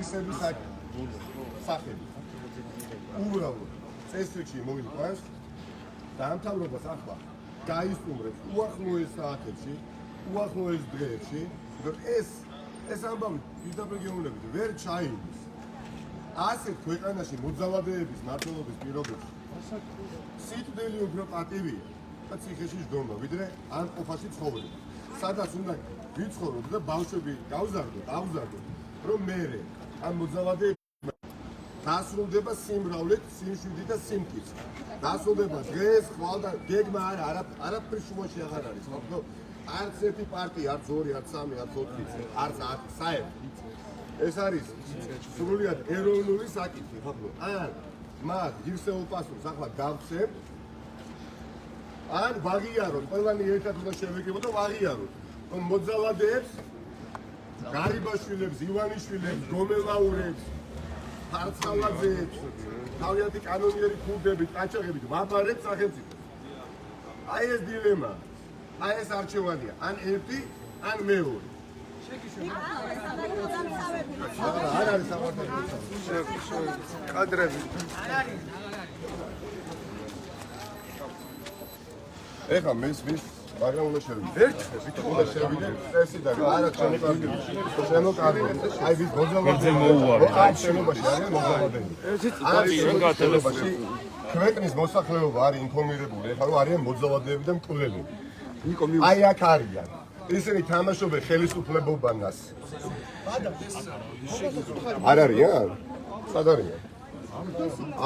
ღირსების სახელი. უბრალოდ წესრიგში მოიყვანს დაამთავრებას ახლა გაისტუმრებს უახლოეს საათებში, უახლოეს დღეებში, რომ ეს ამბავი პირდაპირ გეუბნებით ვერ ჩაივლის. ასეთ ქვეყანაში მოძალადეების მმართველობის პირობებში სიკვდილი უფრო პატივია და ციხეში ჯდომა, ვიდრე ამ ყოფაში ცხოვრება. სადაც უნდა ვიცხოვროთ და ბავშვები გავზარდოთ, რომ მერე ამ მოძალადეებს დასრულდება სიმრავლით, სიმშვიდით და სიმტკიცით. დასრულდება დღეს, ხვალ და გეგმა არაფრის შუაში აღარ არის. ხო? არც ერთი პარტია, არც ორი, არც სამი, არც ოთხი, არც 10 საერთოდ. ეს არის სრულიად ეროვნული საკითხი, ხო? ან მათ ღირსეულ პასუხს ახლა გავცემთ, ან ვაღიაროთ, ყველანი ერთად უნდა შევეკებოთ და ვაღიაროთ. რომ მოძალადეებს, გარიბაშვილებს, ივანიშვილებს, გომელაურებს, ფარცხალაძეებს, თავიანთი კანონიერი ქურდებით, ყაჩაღებით ვაბარებთ სახელმწიფოს. აი ეს დილემა, აი ეს არჩევანია, ან ერთი, ან მეორე. არ არის სამართლებრივი კადრები. ეხლა მის მაგრამ უნდა შევიდეთ. უნდა შევიდეთ წესიდან. არა შემოკარგეთ. აი ვის მოძალადე მოუვარე. აი შენობაში არის მოძალადეები. არის ქვეყნის მოსახლეობა არის ინფორმირებული. ეხლა რომ არიან მოძალადეები და მკვლელები. აი აქ არიან. ისინი თამაშობენ ხელისუფლებობანას. არ არიან? სად არიან?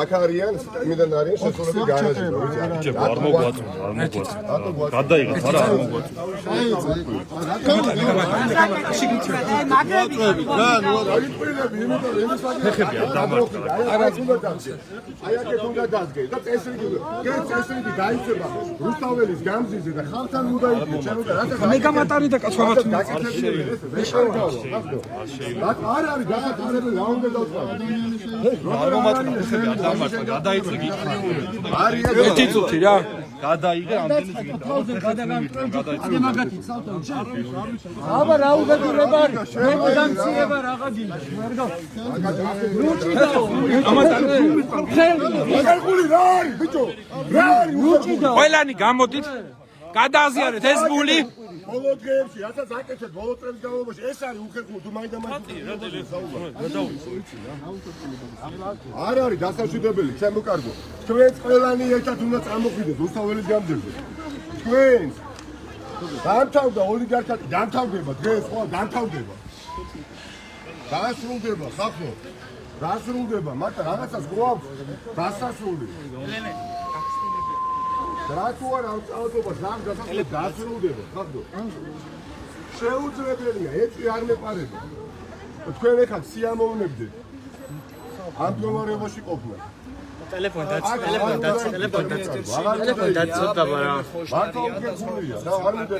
აქ არიან, იმიდან არიან შესულები განაჯება. არ მოგვაწვდა, არ მოგვაწვდა. გადაიღეთ, არა არ მოგვაწვდა. ფეხები არ დამარტყა. აი აქეთ უნდა დადგეს და წესრიგი დაიცება რუსთაველის გამზიზე და ხალხთან უნდა იქნეს. მე გამატარი და კაცვამათ არ არის გასაკუთრებული რა უნდა დავწყოთ. არ მომატყა ფეხები არ დამარტყა. გადაიწვი გიქნა. ერთი წუთი რა. გადაიღე ამდენი წუთი. გადაიწვი მაგათი ცალთან შე. აბა რა უგადურება არის? მე გამციება რაღაცა. მაგარგული რა არის ბიჭო? რა არის? ყველანი გამოდით. გადააზიარეთ ეს გული. ბოლო დღეებში, რასაც აკეთეთ ბოლო წლების განმავლობაში, ეს არის უხერხული თუ მაინდა-მაინც. არ არის დასაშვიდებელი, შემოკარგო. თქვენს ყველანი ერთად უნდა წამოხვიდეთ რუსთაველის გამზირზე. თქვენს დამთავრდა ოლიგარქატი, დამთავრდება დღეს, ხო, დამთავრდება. დასრულდება, ხახო. დასრულდება, მაგრამ რაღაცას გვაქვს დასასრული. რა თუ არა ავწაოდობა ზამ გასახდით დასრულდება, ხახო. შეუძლებელია, ეჭვი არ მეყარება. თქვენ ეხლა სიამოვნებდეთ. ამ მდგომარეობაში ყოფნა. ტელეფონ დაწოდა რა. მართლა უკეთურია. და არ მინდა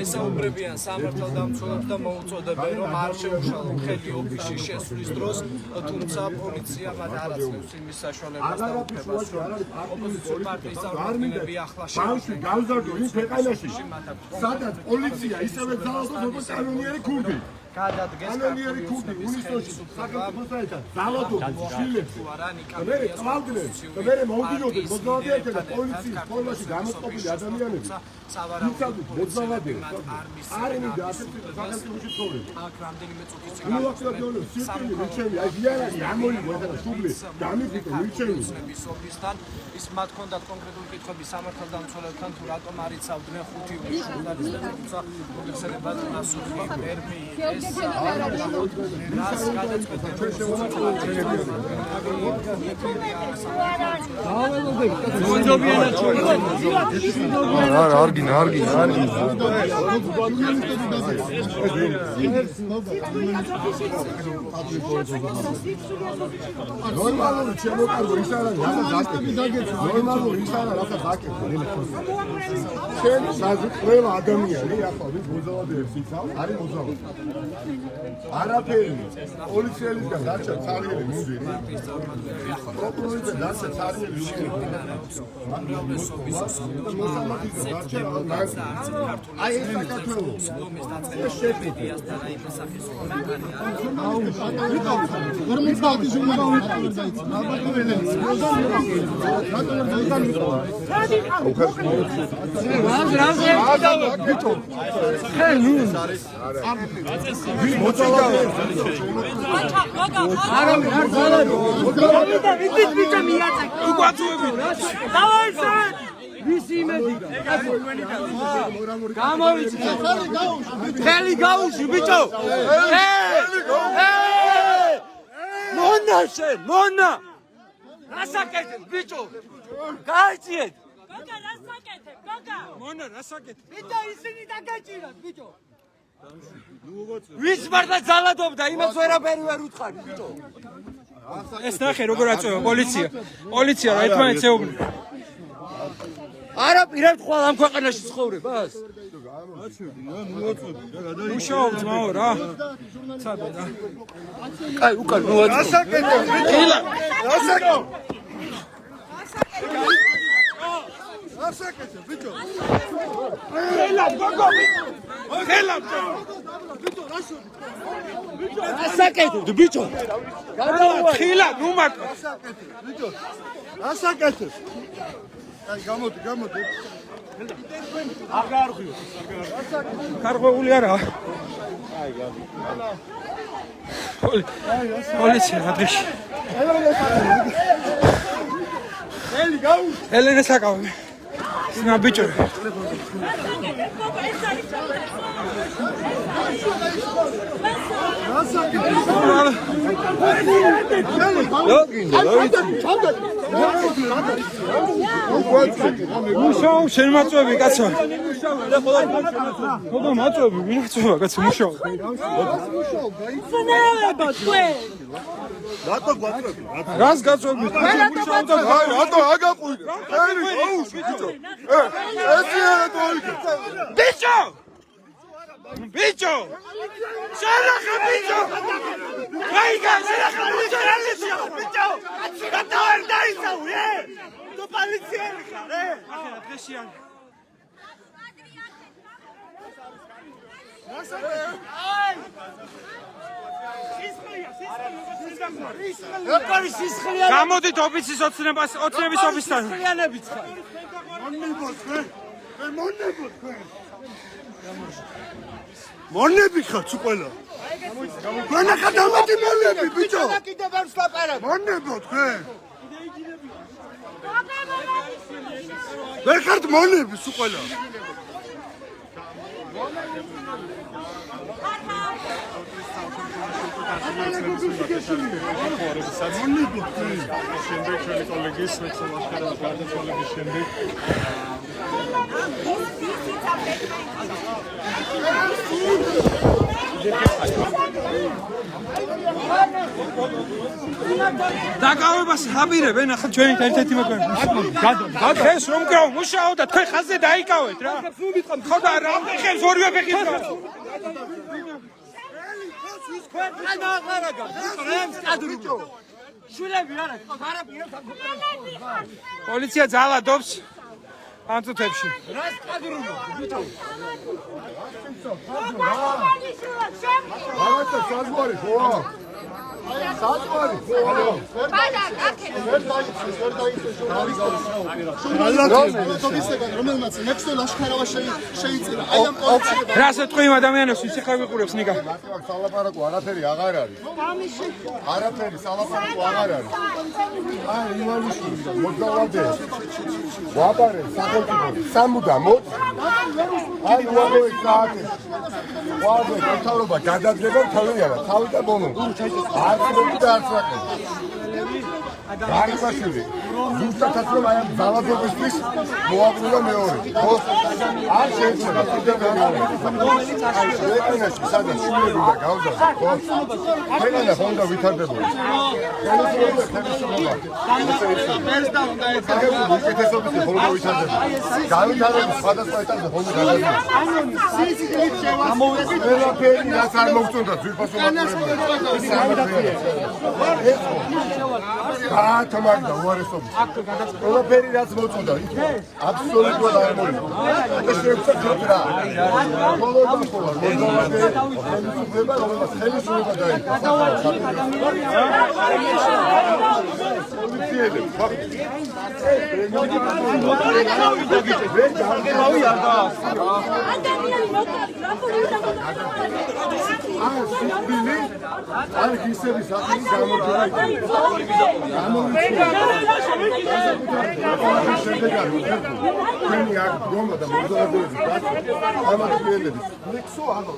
ესაუბრებიან სამართალდამცველებს და მოუწოდებენ რომ არ შეუშალონ ხელი ოფისში შესვლის დროს, თუმცა პოლიცია მათ არ აწევს იმის საშუალებას და უფლებას, რომ ოპოზიციური პარტიის წარმომადგენლები ახლა ბავშვი გავზარდო იმ ქვეყანაში, სადაც პოლიცია ისევე ძალადობს როგორც კანონიერი ქურდი. კანონიერი ქურდი უნისოში საქართველოს საერთოდ ძალადობს შილებს. მე წავდნენ და მე მოვიდოდნენ მოძალადეებთან და პოლიციის სკოლაში გამოწყობილი ადამიანები. სავარაუდოდ მოძალადეები არ მინდა ასეთ სახელმწიფოში ცხოვრება. აქ რამდენიმე წუთის წინ მოახსენებთ სისტემი მიჩემი აი დიარაღი ამოიღო და შუბლი გამიფიქრო მიჩემი ოფისთან ის მათ ჰქონდათ კონკრეტული კითხვები სამართალდამცველებთან თუ რატომ არ იცავდნენ 5 ჟურნალისტებს თუმცა მოგეხსენებათ მასუხი მერმი ეს ნორმალური შემოკარგო ის არა ნორმალური ის არა რასაც აკეთებ შენ ყველა ადამიანი ახლა ვის მოზავადეებს იცავს არის მოზავადი არაფერი პოლიციელისგან დარჩა ცარიელი მუნდირი პროკურორისგან დარჩა ცარიელი აი ეს საქართველოს ეს შეფეთი Mona! Rasakete, bicho! Gaiciet! Goga, rasakete, goga! Mona, rasakete! Bicho, isini dagaჭიროთ, bicho! ვის მარდა ძალადობდა, იმას ვერაფერი ვერ უთხარი, bicho! ეს ნახე როგორ აწვევა პოლიცია. პოლიცია რა ერთმანეთს ეუბნება. არა პირად ხვალ ამ ქვეყანაში ცხოვრებას. მუშაობ ძმაო რა. ცადე რა. კაი, უკან მოაწვევ. ასაკეთე, ბიჭო. ასაკეთე. ასაკეთე, ბიჭო. ხელა, გოგო. ხელა. ბიჭო, რაშო. ასაკეთე, ბიჭო. გადავა, ხელა, ნუ მაკ. ასაკეთე, ბიჭო. ასაკეთე. აი, გამოდი. აღარ ხვიო. კარღვეული არა. აი, პოლიცია ადრეში. ელი გაუ. ელენე საკავე. სნა ბიჭო. მუშაობ შენ მაწვევი კაცო. ხოდა მაწვევი ვინ აწვევა კაცო მუშაობ. Სნელებო თქვენ. რატო გვაწვევი? რას გაწვევი? რატო აგაყუიდე? ელი გაუშვ ბიჭო. ესე არა დაიგე. ბიჭო! Bicho! Sharaxa bicho! Venga, sharaxa bicho, bicho! Bicho! Gata verda izau, Tu polizieri, Axela, დღეშიან. გამოდით ოფისის ოცნების ოფისთან. მონები ხართ ყველა. განა გადამატი მონები, ბიჭო. კიდე ვერ ვსლაპარებ. მონებო თქვენ. ვერ ხართ მონები ყველა. მონებო თქვენ. შემდეგ ჩვენი კოლეგის მეცნიერის ლაშქრობის გარდაცვალების შემდეგ დაკავებას აბირებენ ახლა ჩვენი ერთ-ერთი მოგვიანებით. ეს რომ გრაუ მუშაო და თქვენ ხაზზე დაიკავეთ რა. ხოდა რა ხებს ორივე ფეხით რა. ქვეყანა აღარაგა. რემს კადრუბო. შულები არა, არაფერს პოლიცია ძალადობს ამ წუთებში. რას კადრუბო, ბიჭო? რაღაცა საზღვარი ხო? საზღვარი ხო? რომელმაც მექსო ლაშქარავა შეიწირა. აი ამ პოლიციამ რას ეთქვი ადამიანებს ისი ხავიყურებს ნიკა? სალაპარაკო არაფერი აღარ არის. არაფერი სალაპარაკო აღარ არის. აი იმანიშვილი მოგდავადე. ვაბარე სახელმწიფო სამუდამოდ აი უახლოეს საათი ვარდე მთავრობა გადაძება თავიანად თავი და ბოლო არც რაკეტი გარიბაშვილი ზუსტად რომ აი ამ ძალადობისთვის მოაბრუნა მეორე ხო არ შეიძლება კიდევ მეორე ეკონაში სადაც შვილები და გავზარდა ხო ეგენა ხონდა ვითარდებოდა უკეთესობის ხონდა ვითარდებოდა გავითარების სხვადასხვა ეტაპზე ხონდა გადადის ყველაფერი რაც არ მოგწონდა ძვირფასო გაათმაგდა უარესობის ყველაფერი რაც მოწონდა აბსოლუტურად არ მოიწონდა ეს შეგვწევთ რა բոլორ ხელისუფლება რომელსაც ხელისუფლება დაიწყო არ ისევ საკითხი გამოდგა ჩვენი აქ გომა და მოგზაურობების გასწრება ამათგიელების ლექსო ანუ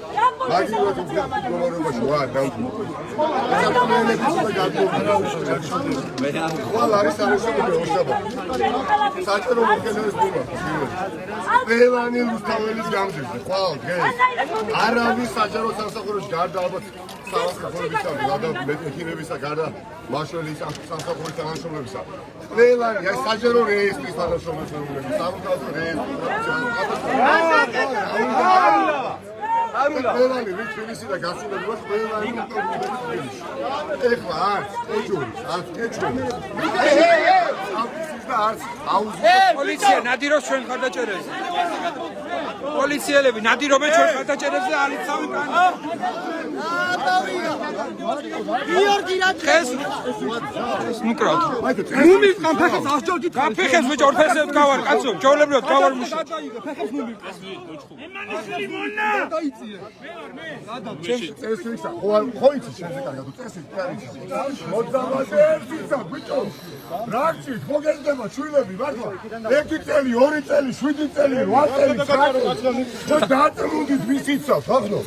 მაგივრად მდგომარეობაში ვარ დამკვიდრებული ხვალ არის არასოდეს ოსაბა საჭირო მოგენერეს გომა ყველანი რუსთაველის გამზირდა ხვალ დღეს არავის საჯარო სამსახურში გარდა ალბათ სამსახურებისა და მექინებისა გარდა მაშველის სამსახურის თანამშრომლებისა ყველანი აი საჯარო რეესტრის თანამშრომლები სამთავრობო რეესტრი ყველანი რიჩვილისი და გასულები ვართ ყველანი ეხლა არც ეჯურის არც ეჯურის პოლიცია ნადირობს ჩვენ ხარდაჭერებზე პოლიციელები ნადირობენ ჩვენ ხარდაჭერებზე და ალიცავენ ხეს მიკროთ მუმიყან ფეხებს ასჯობდით ფეხებს ბიჭო ორფესებს გავარ კაცო ჯოლებრივად გავარ მუშა ფეხებს მუმიყან ემანიშვილი მონა წესრიგსა ხო იცი შენზე კარგად წესრიგ კარგი მოძავაზე ერთისა ბიჭო რაკცით მოგეძდება შვილები მართლა 1 წელი 2 წელი 7 წელი 8 წელი და დაწმუნდით ვისიცავთ ახლა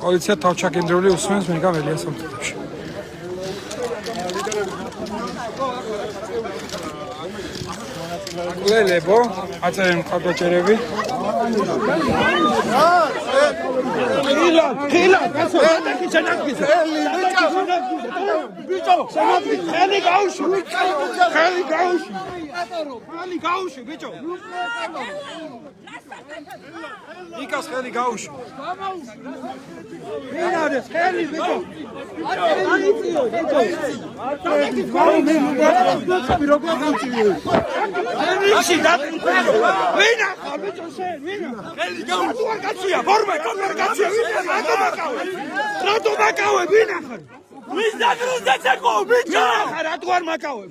პოლიცია თავჩაკენდრული უსმენს მიგამ ელიას სამთებში ლელებო აწერენ ხარდაჭერები ხილა კაცო დაკი შენაკიზე ბიჭო შენაკი ხელი გაუში ბიჭო იკას ხელი გაუში ვინ არის ხელი ბიჭო აიწიო ბიჭო ისი დაწუნდა ვინა ხარ ბიჭო შენ ვინა ხელი გაუში კაცია ფორმა კაცია რატო მაკავე ვინა ხარ ვის დაგრუზდაცეკო ბიჭო ხარ რატო არ მაკავე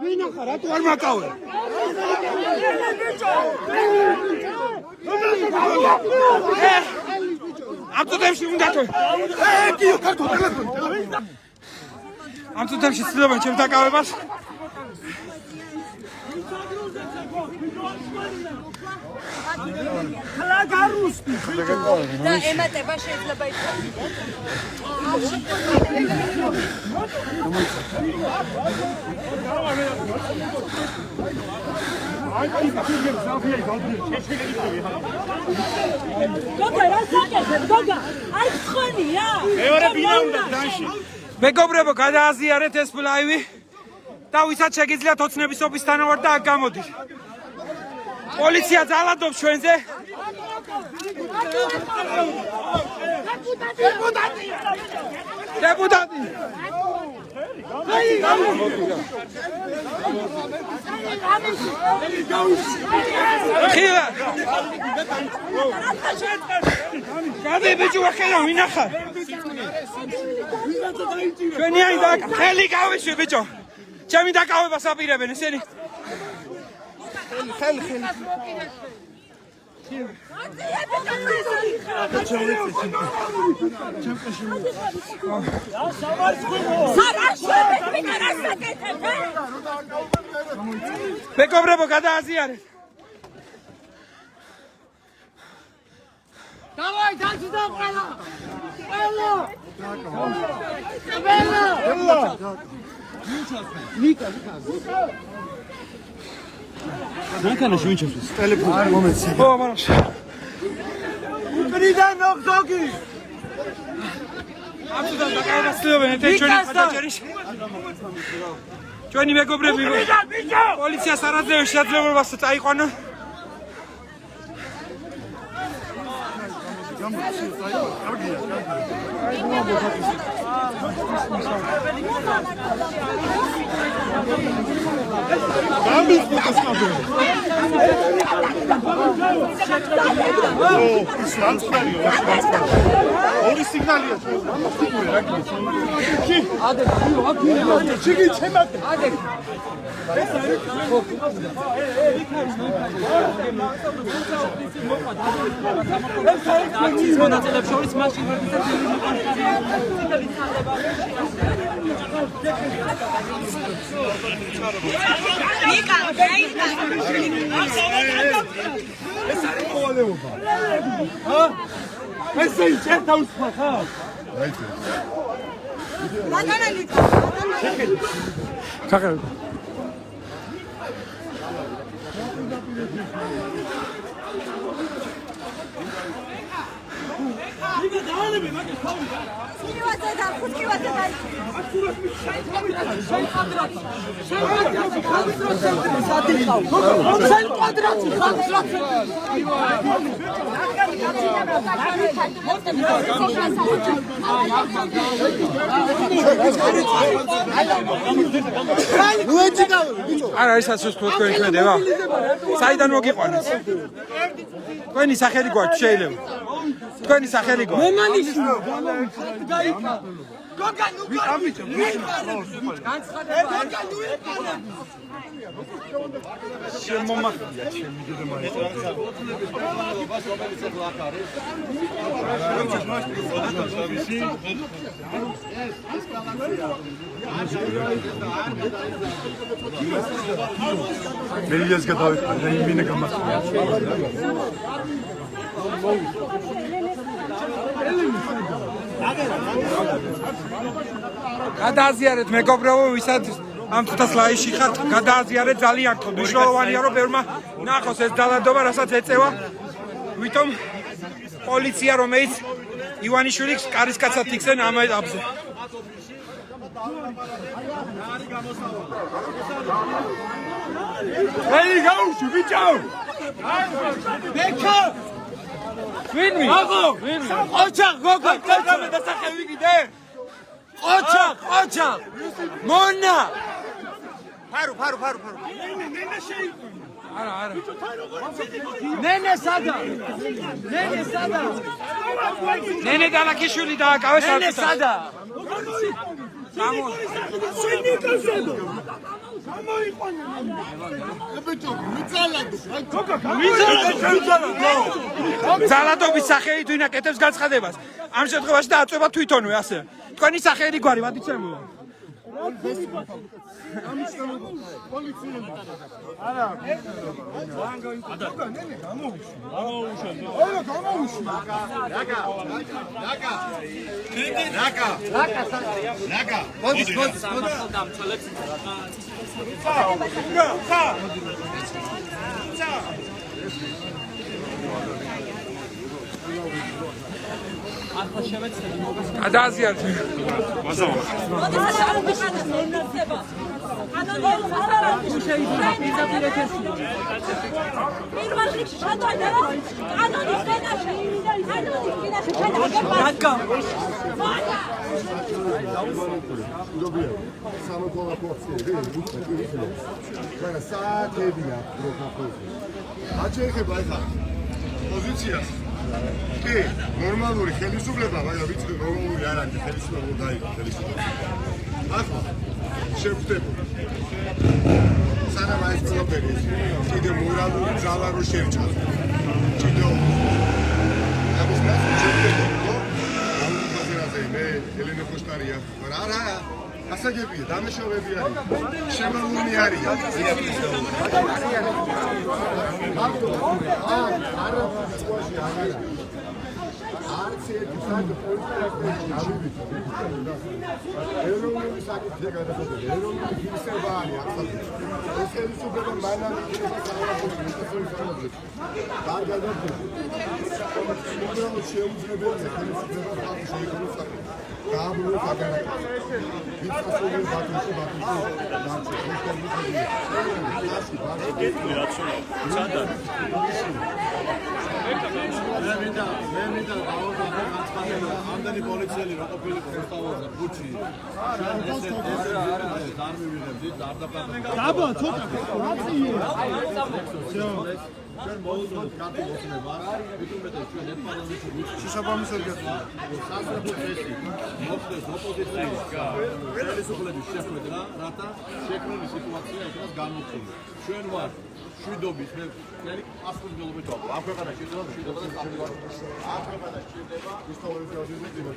ვინა ხარ რატო არ მაკავე ამ წუთებში უნდა თო კიო კარტო ტელეფონი ამ წუთებში ცდილობენ ჩემს დაკავებას ხლაგარუსტი და ემატება შეიძლება იყოს გოგა რა საკეთებ გოგა არ ხონია მეორე ბინა უნდა დანში მეგობრებო გადააზიარეთ ეს ლაივი და ვისაც შეგიძლიათ ოცნებისობის თანავარ და აქ გამოდით პოლიცია ძალადობს ჩვენზე დეპუტატი ხილა გადი ბიჭო ახლა ვინახარ ჩვენი აი და ხელი გავიშვი ბიჭო ჩემი დაკავებას აპირებენ ესენი ხელი მეგობრებო გადააზიარეთ Давай, დაჭდა ყველა. ყველა. მანქანაში ვინ ჩემს ტელეფონი მომენტი. ო, მაგრამ პრიდან ნოქდოგი. აბსოლუტურად დაკავებასწრებენ ეს ჩვენი ხაჭერის. ჩვენი მეგობრები პოლიციას არაძლევს შესაძლებლობას წაიყვანონ. ორი სიგნალია მონაწილეებს შორის მაშინ ესე იჭერ დაუსხა ხა ჩახერ არა ეს ასე თქვენ ქმედება საიდან მოგიყვანეთ თქვენი სახელი გვაქვს შეიძლება თქვენი სახელი გვაქვს მე მანიშნო გაიქა გოგან შემომახია ჩემი დედამარი მელიას გადავიხარე მინე გამასწრა გადააზიარეთ მეგობრებო ვისაც ამ თუთას ლაიში ხართ გადააზიარეთ ძალიან ხო მნიშვნელოვანია რომ ბევრმა ნახოს ეს დალადობა რასაც ეწევა ვითომ პოლიცია რომელიც ივანიშვილის კარისკაცად იქცენ ამ ეტაპზე ეი გაუშვი ბიჭო ბექა ვინმე აგო ვინმე ოჩა გოგო კაცამე დასახევი კიდე ოჩა მონა ფარო ნენე შეიყვნა არა ნენე სადა ნენე დალაკიშვილი დააკავეს ნენე სადა ძალადობის სახელით ვინ აკეთებს განცხადებას ამ შემთხვევაში დააწვევა თვითონვე ასე თქვენი სახელი გვარი ვადიცემულა გადააზიარეთ პოზიციას კი ნორმალური ხელისუფლება მაგრამ ვიცი ნორმალური არ არის ხელისუფლება დაიგო ხელისუფლება ახლა შევხვდები სანამ ეს ყველაფერი კიდე მორალური ძალა რო შევჭამ კიდე ამის მას შევხვდები რომ ამაზე მე ელენე ხოშტარია მაგრამ არა ასაგებია დამეშოვები არის შემოვლინი არიან არც ერთი საერთო პოლიტიკაში გავიდით. ეროვნული საკითხი გადაწყვეტილი. ეროვნული ღირსება არის ახალ. ეს ხელისუფლება მანამდე უბრალოდ შეუძლებელია ხელისუფლება ხალხი შეიქმნოს საკითხი. გააბლოს აგარაკი. ვიცხოსული ბატონში ამდენი პოლიციელი რო ყოფილიყო მოსტავაზე ბუჩი არ მივიღებდით არ დაფარდა დაბა ცოტა ჩვენ მოუძღოთ კარტი მოსნება ვიტუმეტეს ჩვენ ერთ პარლამენტში შესაბამისად სასწრაფო წესი მოხდეს ოპოზიციის ხელისუფლების შეხვედრა რათა შექმნილი სიტუაცია იქნას გამოხსნილი ჩვენ ვართ შვიდობის მე ასპარეზობთ ამ ქვეყანაში შვიდობა და ამ ქვეყანაში ისტორიული გაუზრდება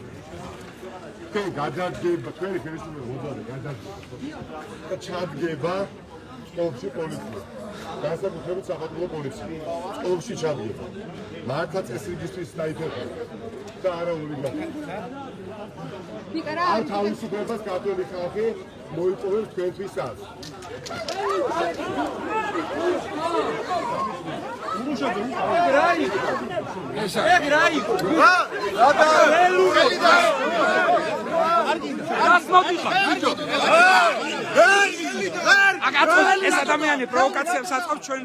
თქვენ გადადგება თქვენი ხელისუფლება მოძრაობა გადადგება და ჩადგება სკოლში პოლიცია განსაკუთრებით საფეხბურთო პოლიცია სკოლში ჩადგება მართლა წესრიგისთვის დაიფერხა და არა ოლიგარქი არ თავისუფლებას კათოლიკე ხალხი მოიპოვებს თქვენთვის ას ეს ადამიანი პროვოკაციებს აწყობს ჩვენ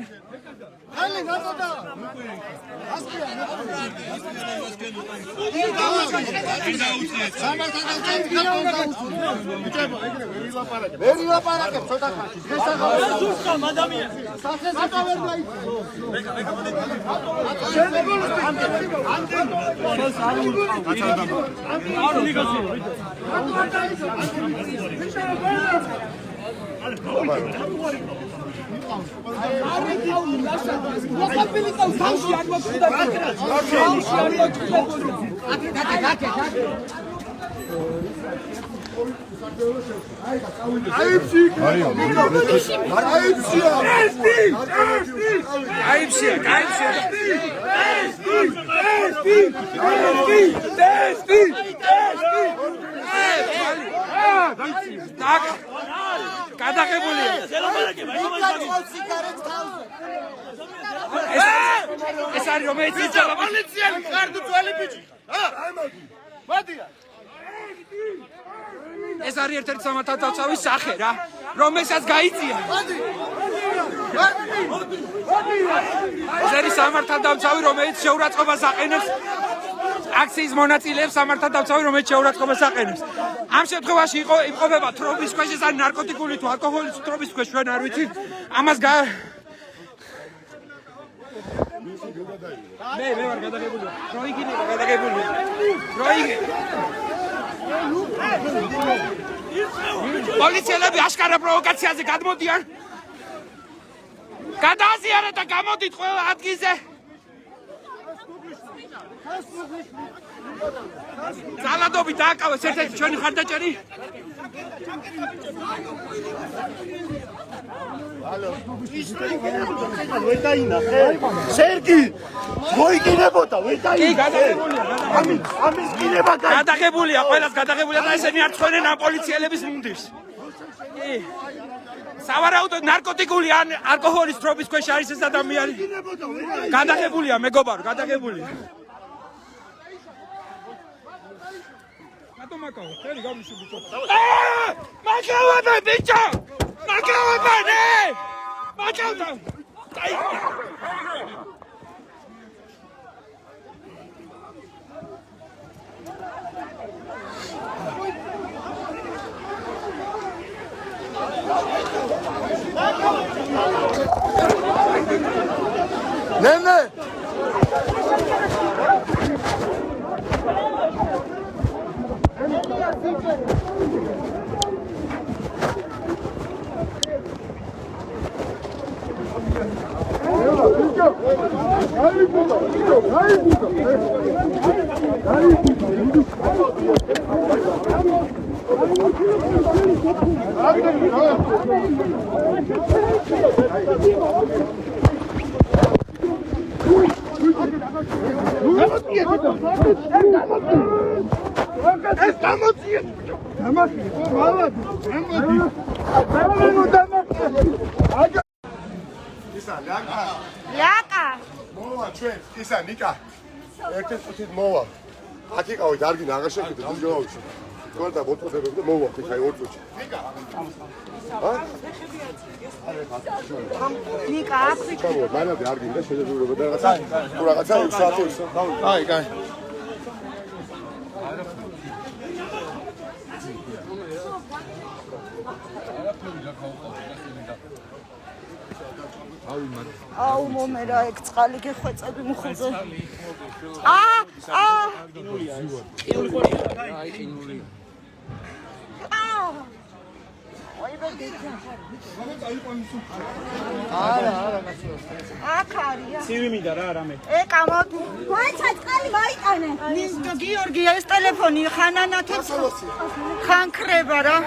ეს არის რომელიც იცოდა პოლიციელი ხარდუ ძველი ბიჭი ეს არის ერთ-ერთი სამართალდამცავი სახე რა რომელსაც გაიწია ეს არის სამართალდამცავი რომელიც შეურაცხყოფას აყენებს აქციის მონაწილეებს სამართალდამცავი რომელიც შეურაცხყოფას აყენებს ამ შემთხვევაში იმყოფება თრობის ქვეშ ეს არის ნარკოტიკული თუ ალკოჰოლის თრობის ქვეშ ჩვენ არ ვიცით ამას მე ვარ გადაღებული პროიგინება გადაღებული პოლიციელები აშკარა პროვოკაციაზე გადმოდიან გადააზიარეთ და გამოდით ყველა ადგილზე ძალადობი დააკავეს ერთ-ერთი ჩვენი ხარდაჭერი სერგი მოიგინებოდა კი გადაღებულია ამის გინება გადაღებულია ყველას გადაღებულია და ესენი არ ცხენენ ამ პოლიციელების მუნდირს კი სავარაუდოდ ნარკოტიკული ან ალკოჰოლის თრობის ქვეშ არის ეს ადამიანი გადაღებულია მეგობარო გადაღებულია Макао, тელი გამიშვი ბიჭო. Макаო ბიჭო! Макаო ბანე! Макаო და. ნენე! Ляка. მოვა ჩვენ ისა ნიკა ერთ-ერთ წუთით მოვა აქ იყავით არ გინდა აღარ შეკიდეთ ძილჯოვავში თქვენ და მოწოდებები და მოვა ხე აი 2 წუთში ნიკა ნიკა აქ ჩამოვა მანამდე არ გინდა შეძლებულება და რაღაცა თუ რაღაცა 6 საათი აი კაი აუ მომერა ეგ წყალი გეხვეწები მუხლზე აქ არია ცივი მინდა რა რამე ეკა მოდი მაიცა წყალი მაიტანე გიორგი ეს ტელეფონი ხანანათებს ხანქრება რა